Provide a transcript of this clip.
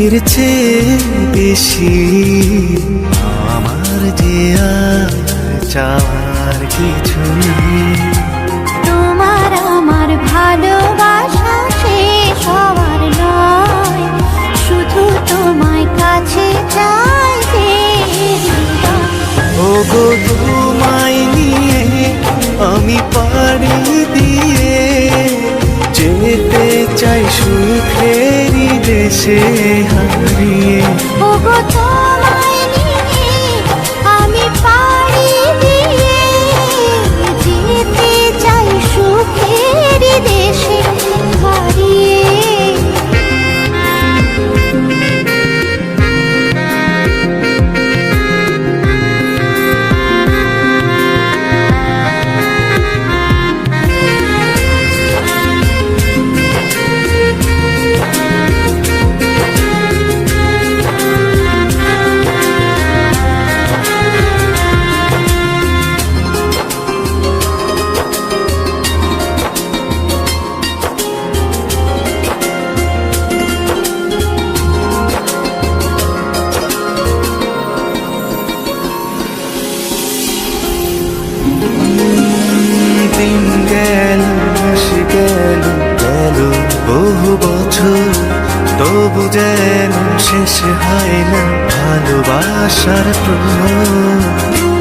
পৃথিবীর চেয়ে বেশি আমার যে আর চাওয়ার কিছু নেই। তোমার আমার ভালোবাসা শেষ হওয়ার নয়, শুধু তোমায় কাছে চাই যে হৃদয়। ওগো তোমায় নিয়ে আমি পাড়ি দিয়ে যেতে চাই সুখেরই দেশে হারিয়ে। ওগো তোমায় নিয়ে আমি পাড়ি দিয়ে যেতে চাই সুখের দেশে হারিয়ে। দিন গেল মাস গেল গেল বহু বছর, তবু যেন শেষ হয় না ভালোবাসার প্রহর।